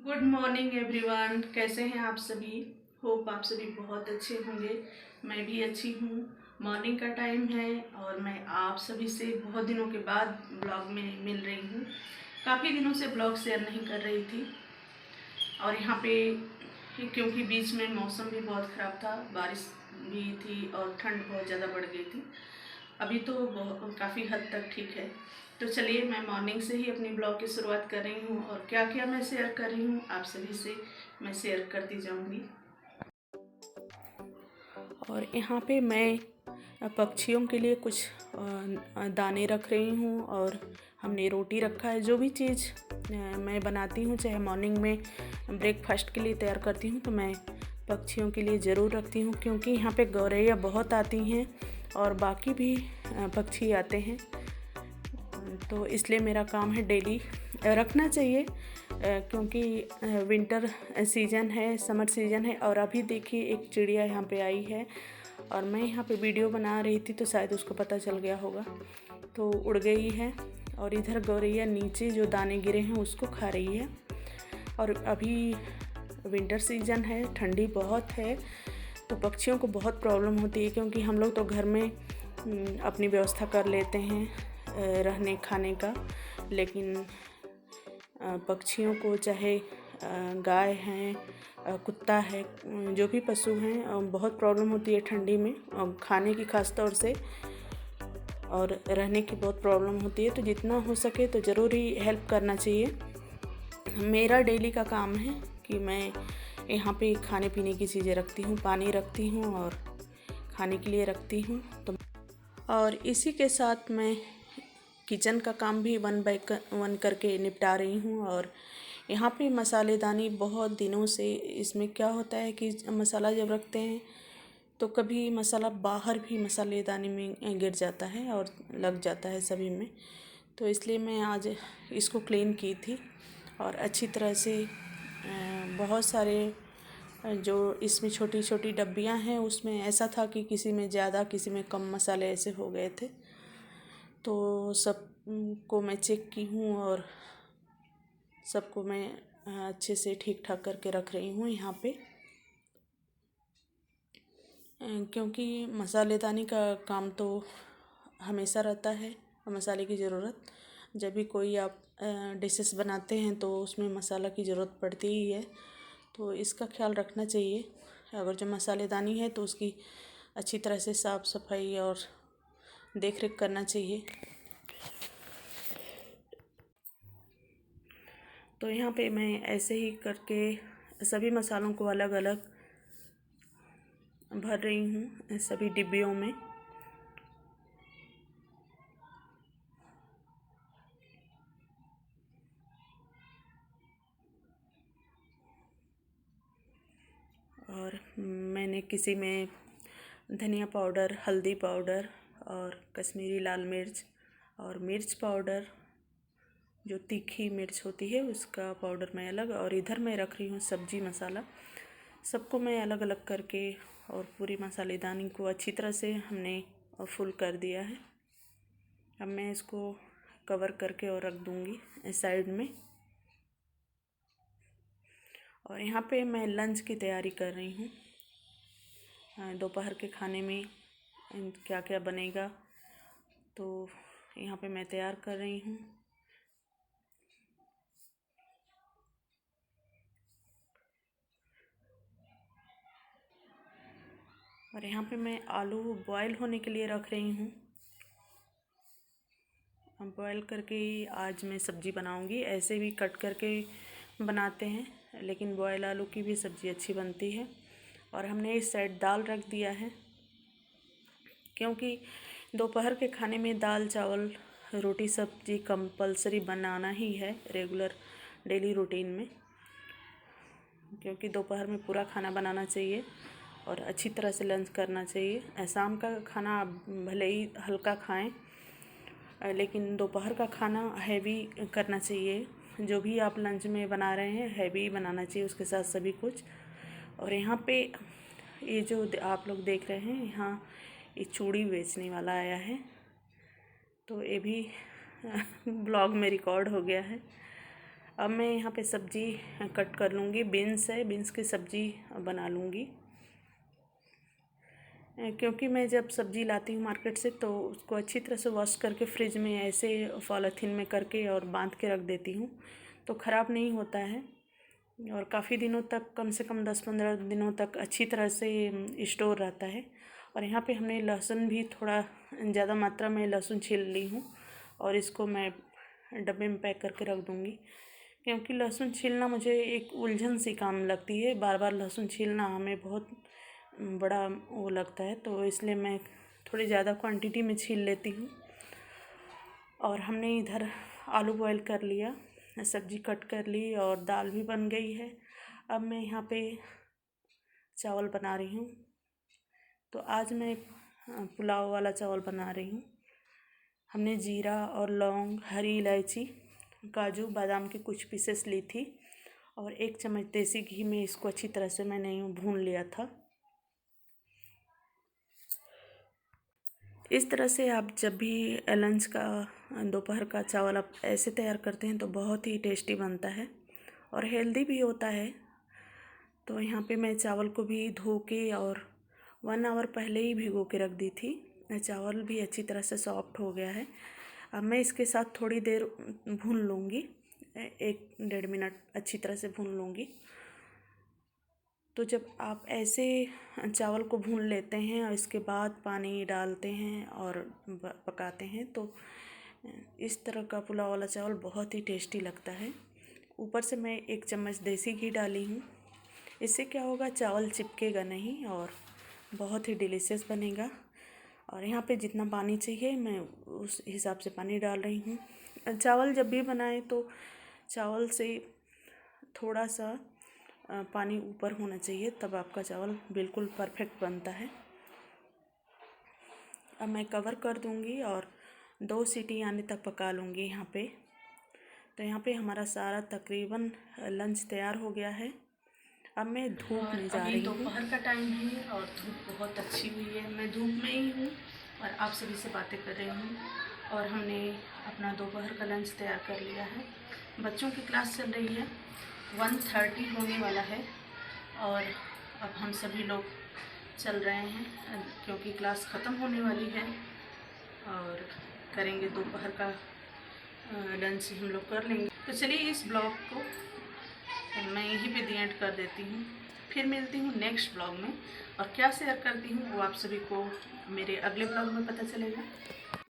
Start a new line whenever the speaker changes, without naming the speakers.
Good morning everyone, कैसे हैं आप सभी। होप आप सभी बहुत अच्छे होंगे। मैं भी अच्छी हूँ। मॉर्निंग का टाइम है और मैं आप सभी से बहुत दिनों के बाद ब्लॉग में मिल रही हूँ। काफ़ी दिनों से ब्लॉग शेयर नहीं कर रही थी और यहाँ पे क्योंकि बीच में मौसम भी बहुत ख़राब था, बारिश भी थी और ठंड बहुत ज़्यादा बढ़ गई थी। अभी तो काफ़ी हद तक ठीक है। तो चलिए, मैं मॉर्निंग से ही अपनी ब्लॉग की शुरुआत कर रही हूँ और क्या क्या मैं शेयर कर रही हूँ आप सभी से मैं शेयर करती जाऊँगी। और यहाँ पे मैं पक्षियों के लिए कुछ दाने रख रही हूँ और हमने रोटी रखा है। जो भी चीज़ मैं बनाती हूँ, चाहे मॉर्निंग में ब्रेकफास्ट के लिए तैयार करती हूँ, तो मैं पक्षियों के लिए ज़रूर रखती हूँ, क्योंकि यहाँ पे गौरैया बहुत आती हैं और बाकी भी पक्षी आते हैं। तो इसलिए मेरा काम है डेली रखना चाहिए, क्योंकि विंटर सीज़न है, समर सीज़न है। और अभी देखिए एक चिड़िया यहाँ पे आई है और मैं यहाँ पे वीडियो बना रही थी तो शायद उसको पता चल गया होगा, तो उड़ गई है। और इधर गौरैया नीचे जो दाने गिरे हैं उसको खा रही है। और अभी विंटर सीज़न है, ठंडी बहुत है, तो पक्षियों को बहुत प्रॉब्लम होती है, क्योंकि हम लोग तो घर में अपनी व्यवस्था कर लेते हैं रहने खाने का, लेकिन पक्षियों को, चाहे गाय हैं, कुत्ता है, जो भी पशु हैं, बहुत प्रॉब्लम होती है ठंडी में, खाने की खास तौर से, और रहने की बहुत प्रॉब्लम होती है। तो जितना हो सके तो ज़रूर ही हेल्प करना चाहिए। मेरा डेली का काम है कि मैं यहाँ पे खाने पीने की चीज़ें रखती हूँ, पानी रखती हूँ और खाने के लिए रखती हूँ। तो और इसी के साथ मैं किचन का काम भी वन बाय वन करके निपटा रही हूँ। और यहाँ पे मसालेदानी बहुत दिनों से, इसमें क्या होता है कि मसाला जब रखते हैं तो कभी मसाला बाहर भी मसालेदानी में गिर जाता है और लग जाता है सभी में। तो इसलिए मैं आज इसको क्लीन की थी और अच्छी तरह से बहुत सारे जो इसमें छोटी छोटी डब्बियाँ हैं उसमें ऐसा था कि किसी में ज़्यादा किसी में कम मसाले ऐसे हो गए थे। तो सब को मैं चेक की हूँ और सबको मैं अच्छे से ठीक ठाक करके रख रही हूँ यहाँ पे, क्योंकि मसालेदानी का काम तो हमेशा रहता है। मसाले की ज़रूरत जब भी कोई आप डिशेस बनाते हैं तो उसमें मसाला की ज़रूरत पड़ती ही है, तो इसका ख्याल रखना चाहिए। अगर जो मसालेदानी है तो उसकी अच्छी तरह से साफ़ सफाई और देख रेख करना चाहिए। तो यहाँ पे मैं ऐसे ही करके सभी मसालों को अलग अलग भर रही हूँ सभी डिब्बियों में। और मैंने किसी में धनिया पाउडर, हल्दी पाउडर और कश्मीरी लाल मिर्च और मिर्च पाउडर, जो तीखी मिर्च होती है उसका पाउडर मैं अलग, और इधर मैं रख रही हूँ सब्जी मसाला। सबको मैं अलग अलग करके और पूरी मसालेदानी को अच्छी तरह से हमने फुल कर दिया है। अब मैं इसको कवर करके और रख दूँगी साइड में। और यहाँ पे मैं लंच की तैयारी कर रही हूँ, दोपहर के खाने में क्या क्या बनेगा, तो यहाँ पे मैं तैयार कर रही हूँ। और यहाँ पे मैं आलू बॉयल होने के लिए रख रही हूँ। बॉयल करके ही आज मैं सब्ज़ी बनाऊँगी। ऐसे भी कट करके बनाते हैं, लेकिन बॉयल आलू की भी सब्ज़ी अच्छी बनती है। और हमने इस साइड दाल रख दिया है, क्योंकि दोपहर के खाने में दाल चावल रोटी सब्ज़ी कंपलसरी बनाना ही है रेगुलर डेली रूटीन में, क्योंकि दोपहर में पूरा खाना बनाना चाहिए और अच्छी तरह से लंच करना चाहिए। शाम का खाना आप भले ही हल्का खाएं, लेकिन दोपहर का खाना हैवी करना चाहिए। जो भी आप लंच में बना रहे हैं हैवी बनाना चाहिए, उसके साथ सभी कुछ। और यहाँ पे ये जो आप लोग देख रहे हैं, यहाँ ये चूड़ी बेचने वाला आया है, तो ये भी ब्लॉग में रिकॉर्ड हो गया है। अब मैं यहाँ पे सब्ज़ी कट कर लूँगी। बीन्स है, बीन्स की सब्ज़ी बना लूँगी। क्योंकि मैं जब सब्ज़ी लाती हूँ मार्केट से तो उसको अच्छी तरह से वॉश करके फ्रिज में ऐसे पॉलीथीन में करके और बांध के रख देती हूँ, तो ख़राब नहीं होता है और काफ़ी दिनों तक, कम से कम 10-15 दिनों तक अच्छी तरह से स्टोर रहता है। और यहाँ पे हमने लहसुन भी थोड़ा ज़्यादा मात्रा में लहसुन छील ली हूँ और इसको मैं डब्बे में पैक करके रख दूँगी। क्योंकि लहसुन छीलना मुझे एक उलझन सी काम लगती है, बार बार लहसुन छीलना हमें बहुत बड़ा वो लगता है, तो इसलिए मैं थोड़ी ज़्यादा क्वांटिटी में छील लेती हूँ। और हमने इधर आलू बॉयल कर लिया, सब्ज़ी कट कर ली और दाल भी बन गई है। अब मैं यहाँ पे चावल बना रही हूँ। तो आज मैं पुलाव वाला चावल बना रही हूँ। हमने जीरा और लौंग, हरी इलायची, काजू, बादाम की कुछ पीसेस ली थी और 1 चम्मच देसी घी में इसको अच्छी तरह से मैंने भून लिया था। इस तरह से आप जब भी लंच का, दोपहर का चावल आप ऐसे तैयार करते हैं तो बहुत ही टेस्टी बनता है और हेल्दी भी होता है। तो यहाँ पे मैं चावल को भी धो के और 1 आवर पहले ही भिगो के रख दी थी। चावल भी अच्छी तरह से सॉफ्ट हो गया है। अब मैं इसके साथ थोड़ी देर भून लूँगी, 1-1.5 मिनट अच्छी तरह से भून लूँगी। तो जब आप ऐसे चावल को भून लेते हैं और इसके बाद पानी डालते हैं और पकाते हैं तो इस तरह का पुलाव वाला चावल बहुत ही टेस्टी लगता है। ऊपर से मैं 1 चम्मच देसी घी डाली हूँ। इससे क्या होगा, चावल चिपकेगा नहीं और बहुत ही डिलीशियस बनेगा। और यहाँ पे जितना पानी चाहिए मैं उस हिसाब से पानी डाल रही हूँ। चावल जब भी बनाएं तो चावल से थोड़ा सा पानी ऊपर होना चाहिए, तब आपका चावल बिल्कुल परफेक्ट बनता है। अब मैं कवर कर दूँगी और 2 सीटी आने तक पका लूँगी यहाँ पे। तो यहाँ पे हमारा सारा तकरीबन लंच तैयार हो गया है। अब मैं धूप में जा रही हूँ। दोपहर का टाइम है और धूप बहुत अच्छी हुई है। मैं धूप में ही हूँ और आप सभी से बातें कर रही हूँ। और हमने अपना दोपहर का लंच तैयार कर लिया है। बच्चों की क्लास चल रही है, 1:30 होने वाला है और अब हम सभी लोग चल रहे हैं क्योंकि क्लास ख़त्म होने वाली है और करेंगे दोपहर का लंच हम लोग कर लेंगे। तो चलिए इस ब्लॉग को मैं यहीं पे दी एंड कर देती हूँ। फिर मिलती हूँ नेक्स्ट ब्लॉग में और क्या शेयर करती हूँ वो आप सभी को मेरे अगले ब्लॉग में पता चलेगा।